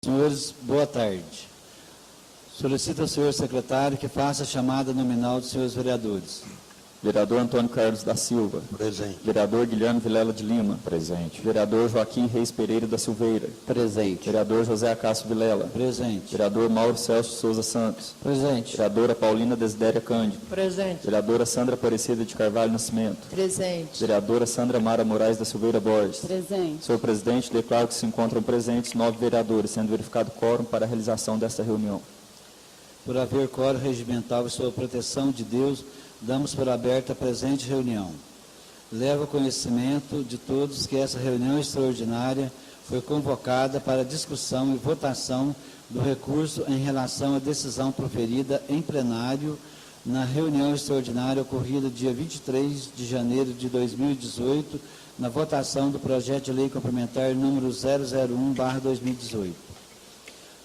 Senhores, boa tarde. Solicito ao senhor secretário que faça a chamada nominal dos senhores vereadores. Vereador Antônio Carlos da Silva. Presente. Vereador Guilherme Vilela de Lima. Presente. Vereador Joaquim Reis Pereira da Silveira. Presente. Vereador José Acácio Vilela. Presente. Vereador Mauro Celso Souza Santos. Presente. Vereadora Paulina Desidéria Cândido. Presente. Vereadora Sandra Aparecida de Carvalho Nascimento. Presente. Vereadora Sandra Mara Moraes da Silveira Borges. Presente. Senhor presidente, declaro que se encontram presentes 9 vereadores, sendo verificado quórum para a realização desta reunião. Por haver quórum regimental e sob a proteção de Deus, damos por aberta a presente reunião. Levo conhecimento de todos que essa reunião extraordinária foi convocada para discussão e votação do recurso em relação à decisão proferida em plenário na reunião extraordinária ocorrida dia 23 de janeiro de 2018, na votação do projeto de lei complementar número 001/2018.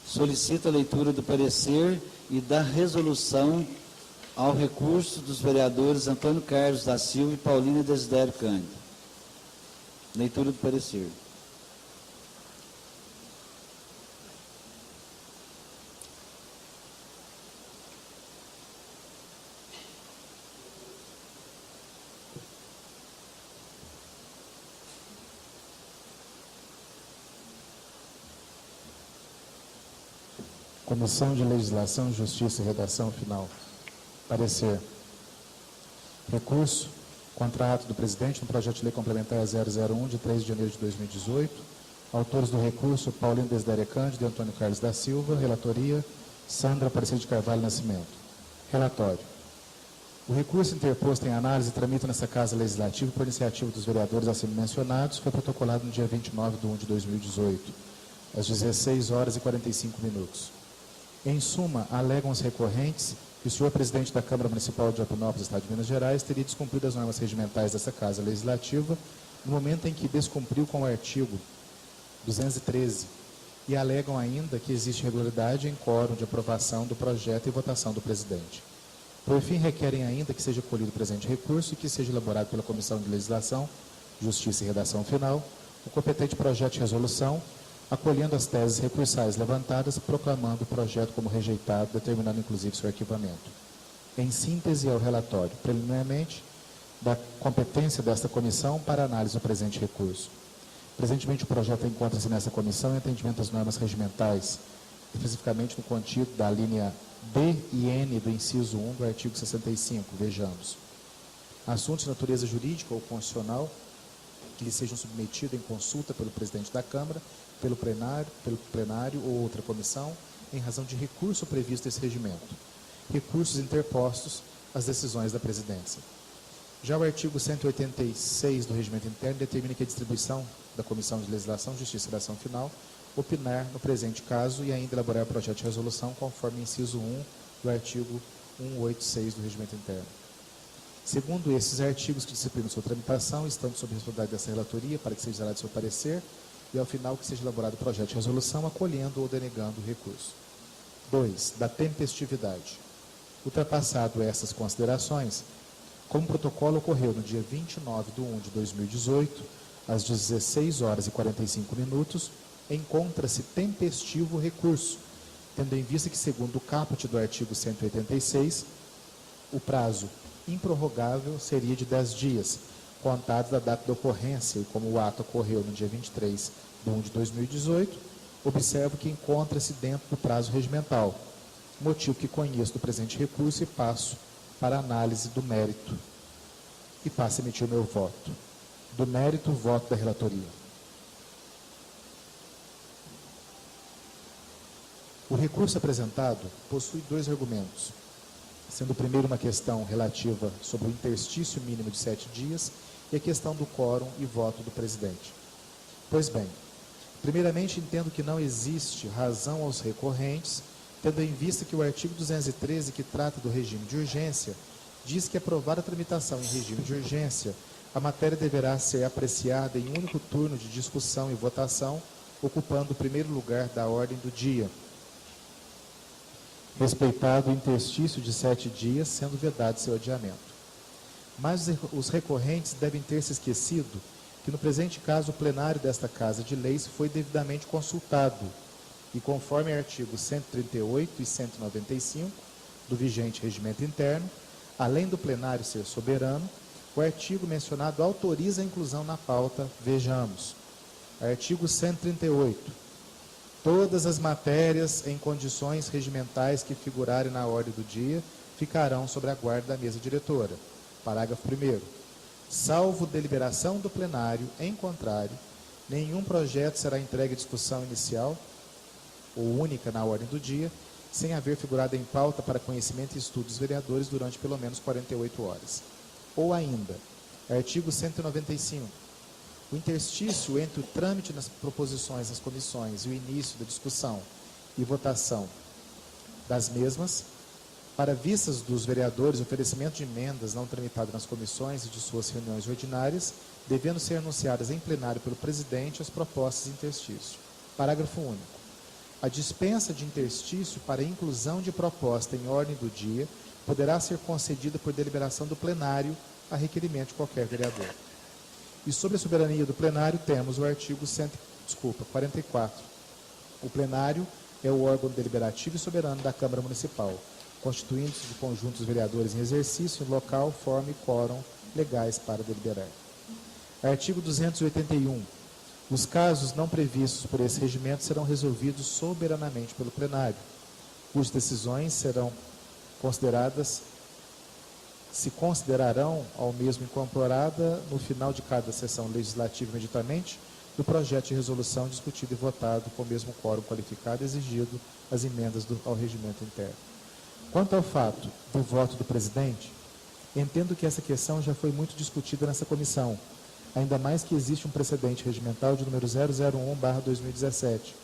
Solicito a leitura do parecer e da resolução ao recurso dos vereadores Antônio Carlos da Silva e Paulina Desidério Cândido. Leitura do parecer. Comissão de Legislação, Justiça e Redação Final. Parecer. Recurso contra ato do presidente no projeto de lei complementar 001, de 3 de janeiro de 2018. Autores do recurso, Paulino Desidéria Cândido e Antônio Carlos da Silva. Relatoria, Sandra Aparecida de Carvalho Nascimento. Relatório. O recurso interposto em análise tramita nessa Casa Legislativa por iniciativa dos vereadores acima mencionados foi protocolado no dia 29 de 1 de 2018, às 16 horas e 45 minutos. Em suma, alegam os recorrentes que o senhor presidente da Câmara Municipal de Diaponópolis, Estado de Minas Gerais, teria descumprido as normas regimentais dessa Casa Legislativa no momento em que descumpriu com o artigo 213 e alegam ainda que existe irregularidade em quórum de aprovação do projeto e votação do presidente. Por fim, requerem ainda que seja colhido o presente recurso e que seja elaborado pela Comissão de Legislação, Justiça e Redação Final o competente projeto de resolução, acolhendo as teses recursais levantadas, proclamando o projeto como rejeitado, determinando inclusive seu arquivamento. Em síntese, ao relatório, preliminarmente, da competência desta comissão para análise do presente recurso. Presentemente, o projeto encontra-se nessa comissão em atendimento às normas regimentais, especificamente no contido da linha D e N do inciso 1 do artigo 65. Vejamos. Assuntos de natureza jurídica ou constitucional que lhe sejam submetidos em consulta pelo presidente da Câmara, pelo plenário ou outra comissão, em razão de recurso previsto nesse regimento. Recursos interpostos às decisões da presidência. Já o artigo 186 do Regimento Interno determina que a distribuição da Comissão de Legislação, Justiça e Redação Final opinar no presente caso e ainda elaborar o projeto de resolução conforme inciso 1 do artigo 186 do Regimento Interno. Segundo esses artigos que disciplinam sua tramitação, estando sob responsabilidade dessa relatoria para que seja gerado seu parecer e, ao final, que seja elaborado o projeto de resolução acolhendo ou denegando o recurso. 2. Da tempestividade. Ultrapassado essas considerações, como o protocolo ocorreu no dia 29 de 1 de 2018, às 16 horas e 45 minutos, encontra-se tempestivo o recurso, tendo em vista que, segundo o caput do artigo 186, o prazo improrrogável seria de 10 dias, contados da data da ocorrência, e como o ato ocorreu no dia 23 de 1 de 2018, observo que encontra-se dentro do prazo regimental, motivo que conheço do presente recurso e passo para análise do mérito. E passo a emitir o meu voto. Do mérito, voto da relatoria. O recurso apresentado possui 2 argumentos, sendo o primeiro uma questão relativa sobre o interstício mínimo de 7 dias e a questão do quórum e voto do presidente. Pois bem, primeiramente entendo que não existe razão aos recorrentes, tendo em vista que o artigo 213, que trata do regime de urgência, diz que, aprovada a tramitação em regime de urgência, a matéria deverá ser apreciada em único turno de discussão e votação, ocupando o primeiro lugar da ordem do dia, respeitado o interstício de 7 dias, sendo vedado seu adiamento. Mas os recorrentes devem ter se esquecido que no presente caso o plenário desta Casa de Leis foi devidamente consultado e conforme artigos 138 e 195 do vigente regimento interno, além do plenário ser soberano, o artigo mencionado autoriza a inclusão na pauta. Vejamos. Artigo 138. Todas as matérias em condições regimentais que figurarem na ordem do dia ficarão sob a guarda da mesa diretora. Parágrafo 1º. Salvo deliberação do plenário, em contrário, nenhum projeto será entregue à discussão inicial ou única na ordem do dia, sem haver figurado em pauta para conhecimento e estudo dos vereadores durante pelo menos 48 horas. Ou ainda, artigo 195. O interstício entre o trâmite das proposições nas comissões e o início da discussão e votação das mesmas, para vistas dos vereadores, o oferecimento de emendas não tramitadas nas comissões e de suas reuniões ordinárias, devendo ser anunciadas em plenário pelo presidente as propostas de interstício. Parágrafo único. A dispensa de interstício para inclusão de proposta em ordem do dia poderá ser concedida por deliberação do plenário a requerimento de qualquer vereador. E sobre a soberania do plenário temos o artigo 44. O plenário é o órgão deliberativo e soberano da Câmara Municipal, constituindo-se de conjuntos vereadores em exercício, em local, forma e quórum legais para deliberar. Artigo 281. Os casos não previstos por esse regimento serão resolvidos soberanamente pelo plenário, cujas decisões serão consideradas, se considerarão ao mesmo incorporada no final de cada sessão legislativa imediatamente do projeto de resolução discutido e votado com o mesmo quórum qualificado exigido as emendas ao regimento interno. Quanto ao fato do voto do presidente, entendo que essa questão já foi muito discutida nessa comissão, ainda mais que existe um precedente regimental de número 001/2017,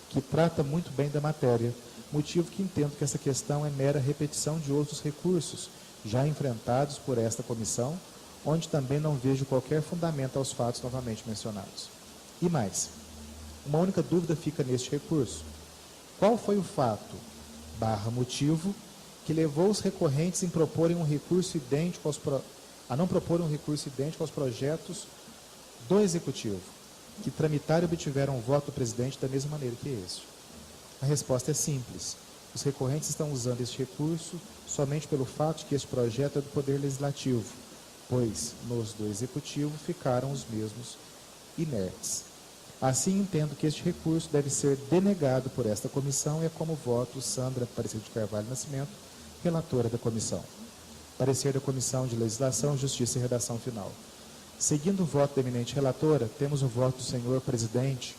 que trata muito bem da matéria, motivo que entendo que essa questão é mera repetição de outros recursos já enfrentados por esta comissão, onde também não vejo qualquer fundamento aos fatos novamente mencionados. E mais, uma única dúvida fica neste recurso. Qual foi o fato, motivo, que levou os recorrentes a não proporem um recurso idêntico aos projetos do Executivo, que tramitaram e obtiveram o voto do presidente da mesma maneira que este? A resposta é simples. Os recorrentes estão usando este recurso somente pelo fato de que este projeto é do Poder Legislativo, pois nos do Executivo ficaram os mesmos inertes. Assim, entendo que este recurso deve ser denegado por esta comissão e é como voto Sandra Aparecida de Carvalho Nascimento, relatora da comissão. Parecer da Comissão de Legislação, Justiça e Redação Final. Seguindo o voto da eminente relatora, temos o voto do senhor presidente.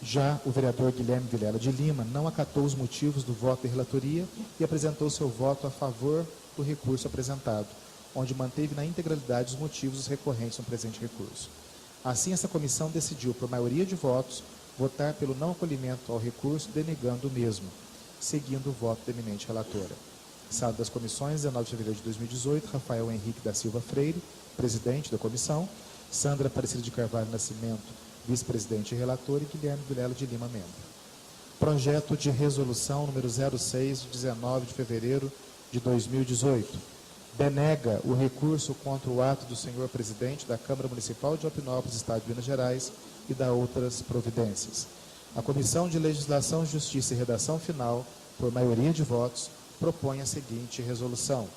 Já o vereador Guilherme Vilela de Lima não acatou os motivos do voto de relatoria e apresentou seu voto a favor do recurso apresentado, onde manteve na integralidade os motivos dos recorrentes no presente recurso. Assim, essa comissão decidiu, por maioria de votos, votar pelo não acolhimento ao recurso, denegando o mesmo, seguindo o voto da eminente relatora. Sala das Comissões, 19 de fevereiro de 2018, Rafael Henrique da Silva Freire, presidente da comissão, Sandra Aparecida de Carvalho Nascimento, vice-presidente e relator, e Guilherme Vilela de Lima, membro. Projeto de resolução número 06, de 19 de fevereiro de 2018. Denega o recurso contra o ato do senhor presidente da Câmara Municipal de Opinópolis, Estado de Minas Gerais, e da outras providências. A Comissão de Legislação, Justiça e Redação Final, por maioria de votos, propõe a seguinte resolução.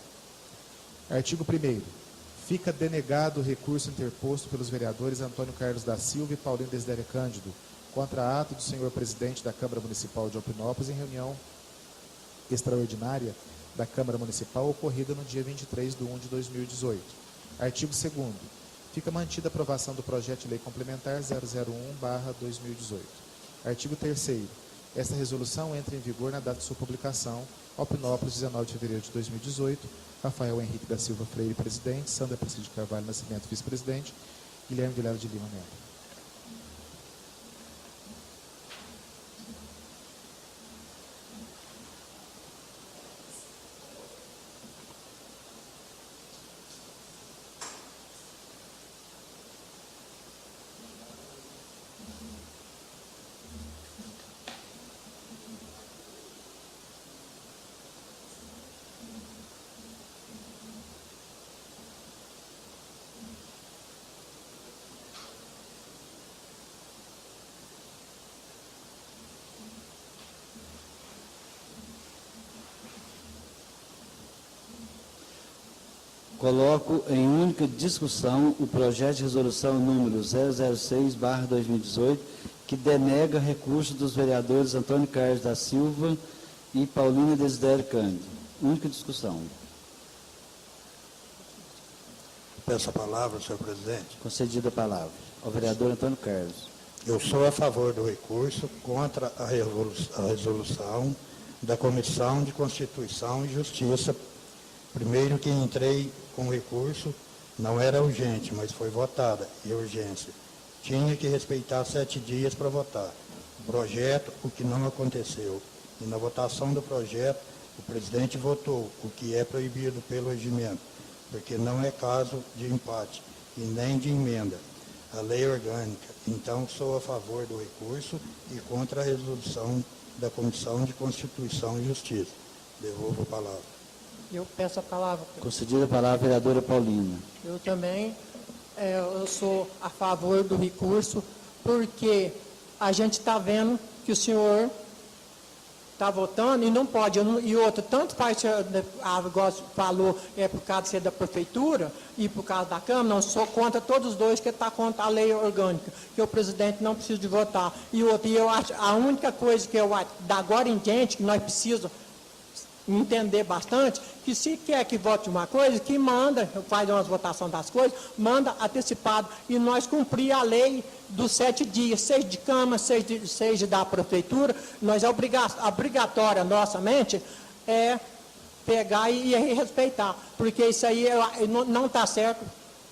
Artigo 1º. Fica denegado o recurso interposto pelos vereadores Antônio Carlos da Silva e Paulinho Desidério Cândido contra ato do senhor presidente da Câmara Municipal de Opinópolis em reunião extraordinária da Câmara Municipal ocorrida no dia 23/1/2018. Artigo 2º. Fica mantida a aprovação do projeto de lei complementar 001/2018. Artigo 3º. Esta resolução entra em vigor na data de sua publicação. Opinópolis, 19 de fevereiro de 2018. Rafael Henrique da Silva Freire, presidente. Sandra Aparecida de Carvalho Nascimento, vice-presidente. Guilherme Vilela de Lima, membro. Coloco em única discussão o projeto de resolução número 006/2018, que denega recurso dos vereadores Antônio Carlos da Silva e Paulina Desidério Cândido. Única discussão. Peço a palavra, senhor presidente. Concedida a palavra ao vereador Antônio Carlos. Eu sou a favor do recurso contra a resolução da Comissão de Constituição e Justiça. Primeiro que entrei com o recurso, não era urgente, mas foi votada, e urgência. Tinha que respeitar 7 dias para votar. Projeto, o que não aconteceu. E na votação do projeto, o presidente votou, o que é proibido pelo regimento, porque não é caso de empate e nem de emenda. A lei orgânica. Então, sou a favor do recurso e contra a resolução da Comissão de Constituição e Justiça. Devolvo a palavra. Eu peço a palavra. Concedida a palavra à vereadora Paulina. Eu também eu sou a favor do recurso, porque a gente está vendo que o senhor está votando e não pode. E outro, tanto faz, agora falou, por causa de ser da prefeitura e por causa da Câmara, não sou contra todos os dois, que está contra a lei orgânica, que o presidente não precisa de votar. E outro, e eu acho, a única coisa que eu acho, da agora em diante, que nós precisamos entender bastante, que se quer que vote uma coisa, que manda, faz uma votação das coisas, manda antecipado, e nós cumprir a lei dos 7 dias, 6 de Câmara, 6 da Prefeitura, nós é obrigatória, nossa mente, é pegar e respeitar, porque isso aí não está certo,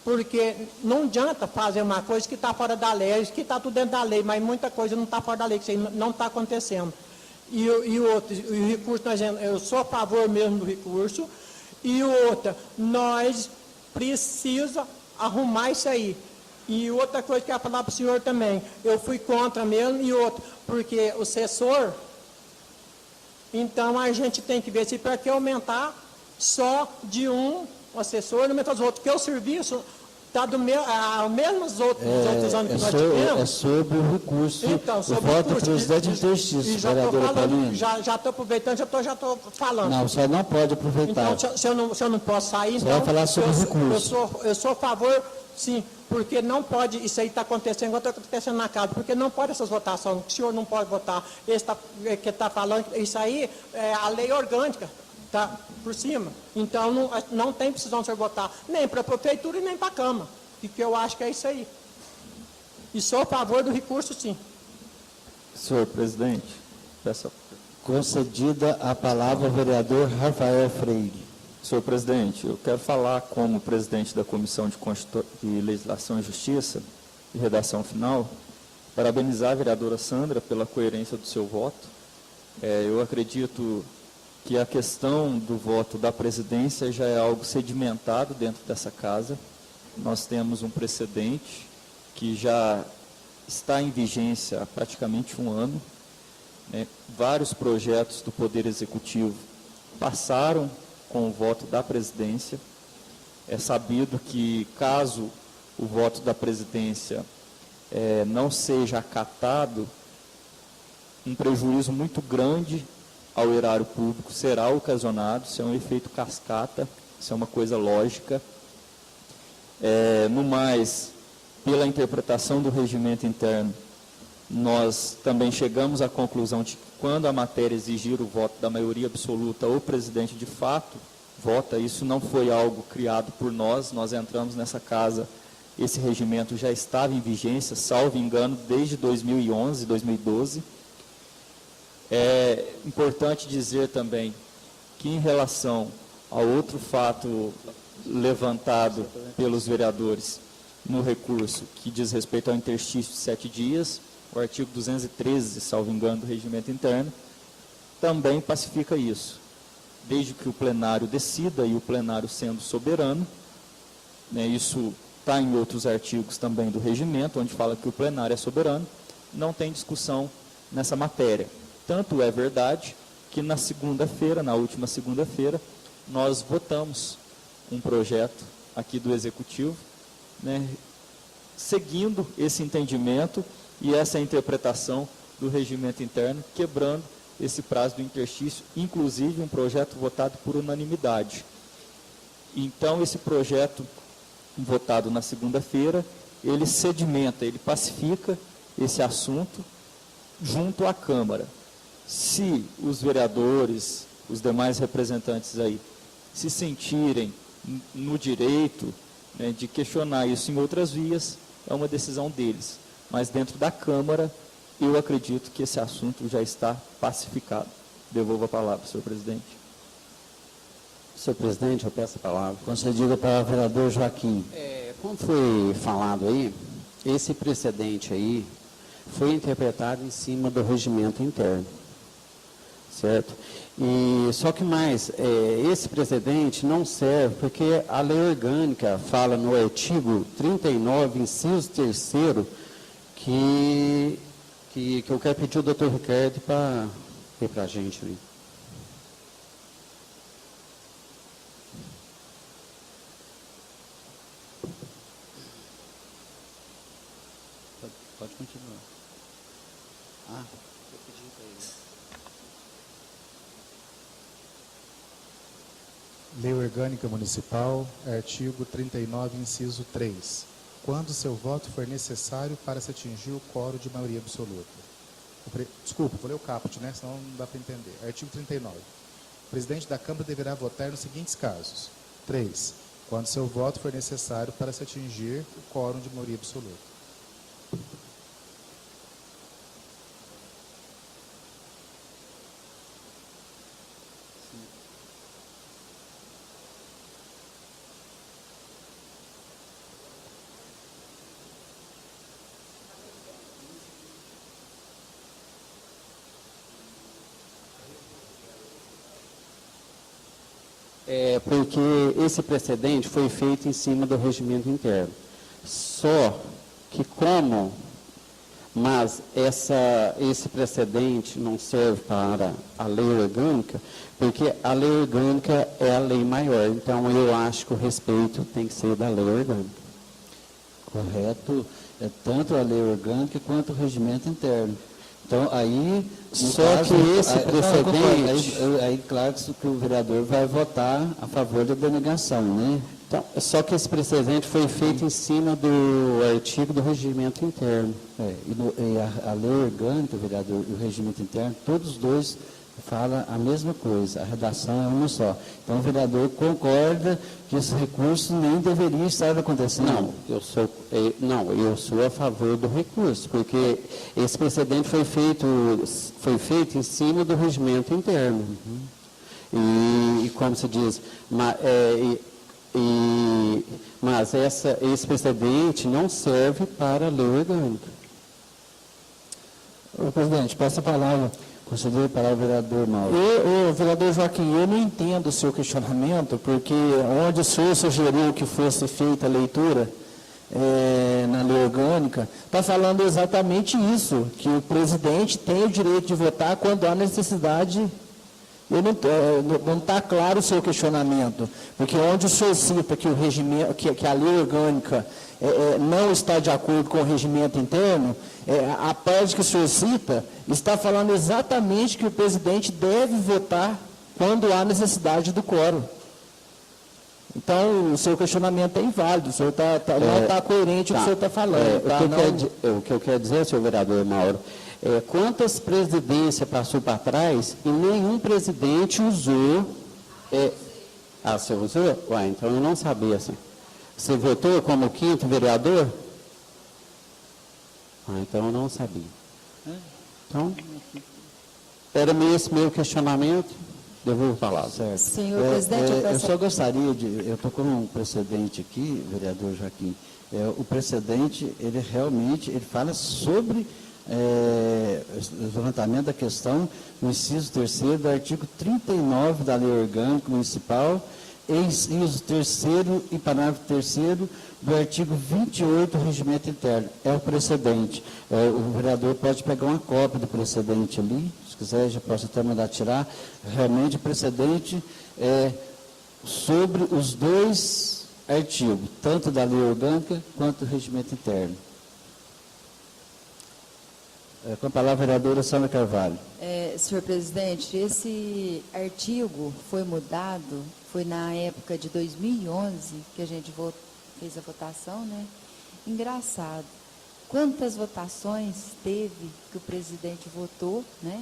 porque não adianta fazer uma coisa que está fora da lei, que está tudo dentro da lei, mas muita coisa não está fora da lei, que isso aí não está acontecendo. E o recurso, eu sou a favor mesmo do recurso, e outra, nós precisamos arrumar isso aí. E outra coisa que eu ia falar para o senhor também, eu fui contra mesmo, e outra, porque o assessor, então a gente tem que ver se para que aumentar só de um assessor, não aumentar os outros, porque o serviço está do mesmo os outros anos que nós tivemos. É sobre o recurso. Então, sobre o voto o recurso. do presidente interstício, vereadora Paulina. Já estou aproveitando, já estou falando. Não, você não pode aproveitar. Então, se eu não posso sair, Você então, vai falar sobre o recurso. eu sou a favor, sim, porque não pode, isso aí está acontecendo, igual está acontecendo na casa, porque não pode essas votações, o senhor não pode votar, esse que está falando, isso aí é a lei orgânica, está por cima. Então, não tem precisão de ser votar, nem para a prefeitura e nem para a Câmara, que eu acho que é isso aí. E sou a favor do recurso, sim. Senhor presidente, peço. Concedida a palavra ao vereador Rafael Freire. Senhor presidente, eu quero falar como presidente da Comissão de Legislação e Justiça e Redação Final, parabenizar a vereadora Sandra pela coerência do seu voto. Eu acredito que a questão do voto da presidência já é algo sedimentado dentro dessa casa. Nós temos um precedente que já está em vigência há praticamente um ano. Vários projetos do Poder Executivo passaram com o voto da presidência. É sabido que, caso o voto da presidência não seja acatado, um prejuízo muito grande ao erário público será ocasionado. Isso é um efeito cascata, isso é uma coisa lógica. No mais, pela interpretação do regimento interno, nós também chegamos à conclusão de que, quando a matéria exigir o voto da maioria absoluta, o presidente de fato vota. Isso não foi algo criado por nós entramos nessa casa, esse regimento já estava em vigência, salvo engano, desde 2011, 2012. É importante dizer também que, em relação ao outro fato levantado pelos vereadores no recurso, que diz respeito ao interstício de 7 dias, o artigo 213, salvo engano, do regimento interno, também pacifica isso. Desde que o plenário decida, e o plenário sendo soberano, isso está em outros artigos também do regimento, onde fala que o plenário é soberano, não tem discussão nessa matéria. Tanto é verdade que na segunda-feira, na última segunda-feira, nós votamos um projeto aqui do Executivo, seguindo esse entendimento e essa interpretação do regimento interno, quebrando esse prazo do interstício, inclusive um projeto votado por unanimidade. Então, esse projeto, votado na segunda-feira, ele sedimenta, ele pacifica esse assunto junto à Câmara. Se os vereadores, os demais representantes aí, se sentirem no direito, né, de questionar isso em outras vias, é uma decisão deles. Mas dentro da Câmara, eu acredito que esse assunto já está pacificado. Devolvo a palavra, senhor presidente. Senhor presidente, eu peço a palavra. Concedida para o vereador Joaquim. Como foi falado aí, esse precedente aí foi interpretado em cima do regimento interno, certo? E só que mais, esse precedente não serve porque a lei orgânica fala no artigo 39, inciso 3º, que eu quero pedir ao doutor Ricardo para ler para a gente ali. Pode continuar. Eu pedi para ele. Lei Orgânica Municipal, artigo 39, inciso 3. Quando seu voto for necessário para se atingir o quórum de maioria absoluta. Desculpa, vou ler o caput, né? Senão não dá para entender. Artigo 39. O presidente da Câmara deverá votar nos seguintes casos. 3. Quando seu voto for necessário para se atingir o quórum de maioria absoluta. Porque esse precedente foi feito em cima do regimento interno. Só que mas esse precedente não serve para a lei orgânica, porque a lei orgânica é a lei maior. Então, eu acho que o respeito tem que ser da lei orgânica. Correto, é tanto a lei orgânica quanto o regimento interno. Então, aí... Só que esse precedente... Aí, claro que o vereador vai votar a favor da denegação, né? Então, só que esse precedente foi feito em cima do artigo do regimento interno. A lei orgânica, vereador, e o regimento interno, todos os dois falam a mesma coisa, a redação é uma só. Então, o vereador concorda que esse recurso nem deveria estar acontecendo. Não, eu sou a favor do recurso, porque esse precedente foi feito em cima do regimento interno. E como se diz, mas esse precedente não serve para a lei orgânica. Ô, presidente, passa a palavra. Conceder para o vereador Mauro. Vereador Joaquim, eu não entendo o seu questionamento, porque onde o senhor sugeriu que fosse feita a leitura na lei orgânica, está falando exatamente isso, que o presidente tem o direito de votar quando há necessidade. Não está claro o seu questionamento, porque onde o senhor cita que o regimento, que a lei orgânica não está de acordo com o regimento interno, a parte que o senhor cita está falando exatamente que o presidente deve votar quando há necessidade do quórum. Então, o seu questionamento é inválido, o senhor não está coerente com o que o senhor está falando. O que eu quero dizer, senhor vereador Mauro, quantas presidências passou para trás e nenhum presidente usou... você usou? Então eu não sabia assim. Você votou como 5º vereador? Então eu não sabia. Então, era esse meu questionamento, devolvo a palavra. Certo. Senhor presidente, eu só gostaria de... Eu estou com um precedente aqui, vereador Joaquim. O precedente, ele realmente fala sobre... o levantamento da questão no inciso 3º do artigo 39 da Lei Orgânica Municipal e inciso 3º e parágrafo 3º do artigo 28 do Regimento Interno. É o precedente. O vereador pode pegar uma cópia do precedente ali, se quiser, já posso até mandar tirar. Realmente, o precedente é sobre os dois artigos, tanto da Lei Orgânica quanto do Regimento Interno. Com a palavra, a vereadora Sandra Carvalho. Senhor presidente, esse artigo foi foi na época de 2011 que a gente fez a votação, né? Engraçado, quantas votações teve que o presidente votou, né?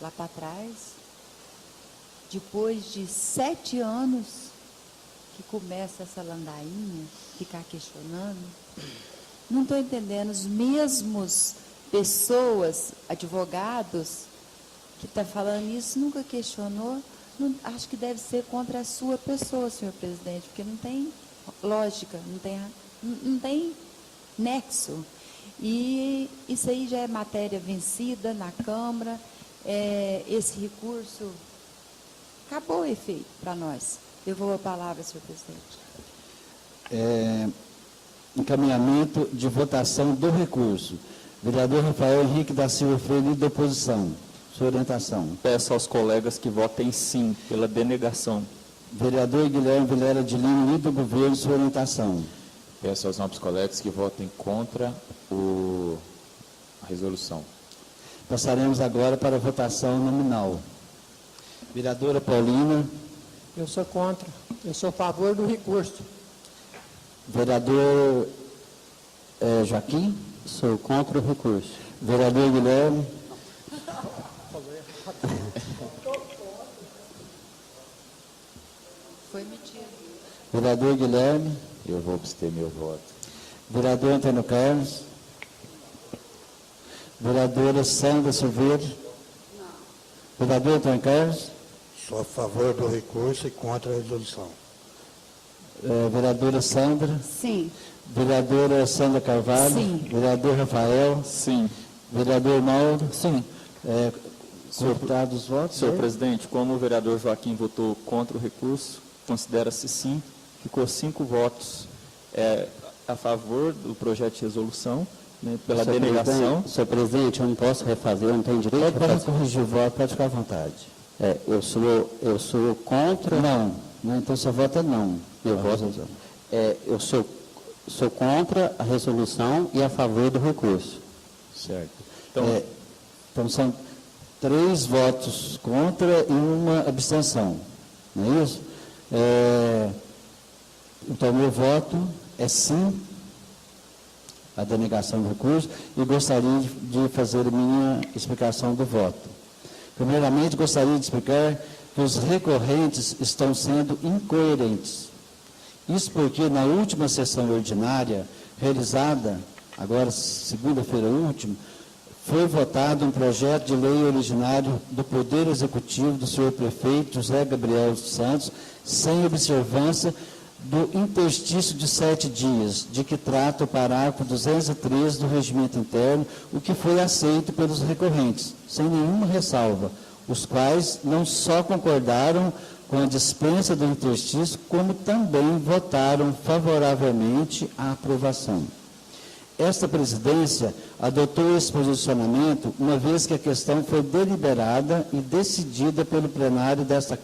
Lá para trás, depois de 7 anos que começa essa landainha, ficar questionando. Não estou entendendo, os mesmos pessoas, advogados, que estão falando isso, nunca questionou. Não, acho que deve ser contra a sua pessoa, senhor presidente, porque não tem lógica, não tem nexo. E isso aí já é matéria vencida na Câmara, esse recurso acabou o efeito para nós. Devolvo a palavra, senhor presidente. Encaminhamento de votação do recurso. Vereador Rafael Henrique da Silva Freire, líder da oposição. Sua orientação. Peço aos colegas que votem sim pela denegação. Vereador Guilherme Vilela de Lima, líder do governo, sua orientação. Peço aos nobres colegas que votem contra a resolução. Passaremos agora para a votação nominal. Vereadora Paulina. Eu sou contra. Eu sou a favor do recurso. Vereador Joaquim. Sou contra o recurso. Vereador Guilherme. Foi metido. Vereador Guilherme. Eu vou abster meu voto. Vereador Antônio Carlos. Vereadora Sandra Silveira. Vereador Antônio Carlos. Sou a favor do recurso e contra a resolução. Vereadora Sandra. Sim. Vereadora Sandra Carvalho. Sim. Vereador Rafael. Sim. Vereador Mauro. Sim. Computados os votos. Senhor presidente, como o vereador Joaquim votou contra o recurso, considera-se sim. Ficou 5 votos a favor do projeto de resolução, né, pela denegação. Senhor presidente, eu não posso refazer, eu não tenho direito a Pode refazer. corrigir o voto, pode ficar à vontade. Eu sou contra. Não, então seu voto é não. Eu sou contra a resolução e a favor do recurso. Certo. Então, Então são 3 votos contra e 1 abstenção. Não é isso? Então, meu voto é sim a denegação do recurso e gostaria de fazer a minha explicação do voto. Primeiramente, gostaria de explicar que os recorrentes estão sendo incoerentes. Isso porque na última sessão ordinária, realizada, agora segunda-feira última, foi votado um projeto de lei originário do Poder Executivo do senhor prefeito José Gabriel dos Santos, sem observância do interstício de 7 dias, de que trata o parágrafo 213 do regimento interno, o que foi aceito pelos recorrentes, sem nenhuma ressalva, os quais não só concordaram com a dispensa do interstício, como também votaram favoravelmente à aprovação. Esta presidência adotou esse posicionamento uma vez que a questão foi deliberada e decidida pelo plenário dessa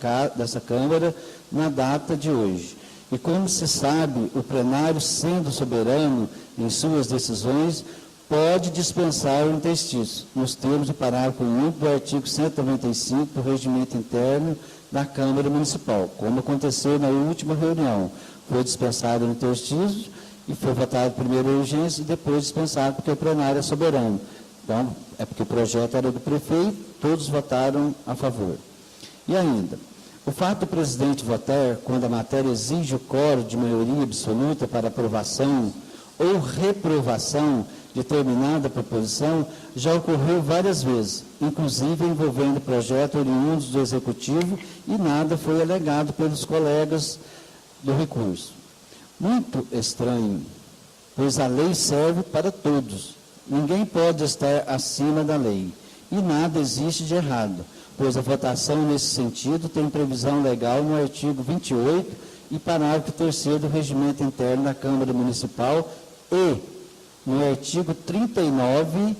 Câmara na data de hoje. E como se sabe, o plenário, sendo soberano em suas decisões, pode dispensar o interstício, nos termos do parágrafo único do artigo 195 do regimento interno da Câmara Municipal, como aconteceu na última reunião. Foi dispensado o interstício e foi votado primeiro a urgência e depois dispensado porque o plenário é soberano. Então, é porque o projeto era do prefeito, todos votaram a favor. E ainda, o fato do presidente votar quando a matéria exige o quórum de maioria absoluta para aprovação ou reprovação de determinada proposição já ocorreu várias vezes, inclusive envolvendo projetos oriundos do Executivo, e nada foi alegado pelos colegas do recurso. Muito estranho, pois a lei serve para todos. Ninguém pode estar acima da lei, e nada existe de errado, pois a votação nesse sentido tem previsão legal no artigo 28 e parágrafo 3º do regimento interno da Câmara Municipal e no artigo 39,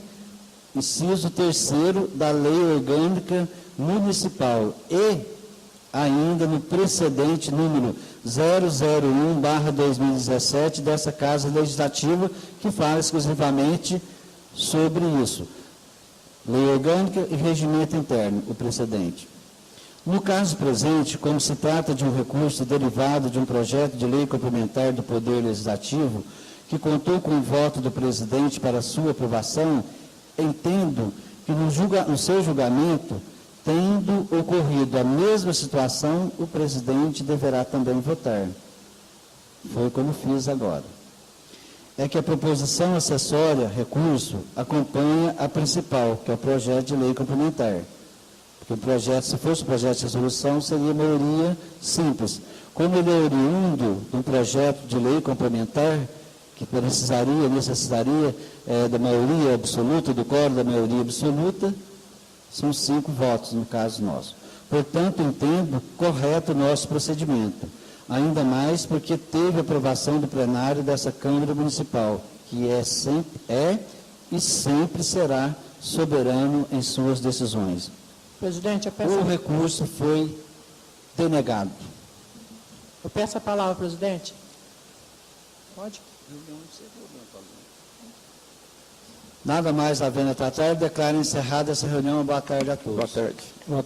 inciso 3º da Lei Orgânica Municipal e ainda no precedente número 001/2017 dessa Casa Legislativa, que fala exclusivamente sobre isso. Lei Orgânica e Regimento Interno, o precedente. No caso presente, como se trata de um recurso derivado de um projeto de lei complementar do Poder Legislativo, que contou com o voto do presidente para sua aprovação, entendo que no seu julgamento, tendo ocorrido a mesma situação, o presidente deverá também votar. Foi como fiz agora. É que a proposição acessória, recurso, acompanha a principal, que é o projeto de lei complementar. Porque o projeto, se fosse um projeto de resolução, seria maioria simples. Como ele é oriundo de um projeto de lei complementar, que necessitaria da maioria absoluta, do quórum da maioria absoluta, são 5 votos, no caso nosso. Portanto, entendo correto o nosso procedimento, ainda mais porque teve aprovação do plenário dessa Câmara Municipal, que é e sempre será soberano em suas decisões. Presidente, eu peço... O recurso foi denegado. Eu peço a palavra, presidente. Pode? Nada mais havendo a tratar, declaro encerrada essa reunião. Boa tarde a todos. Boa tarde.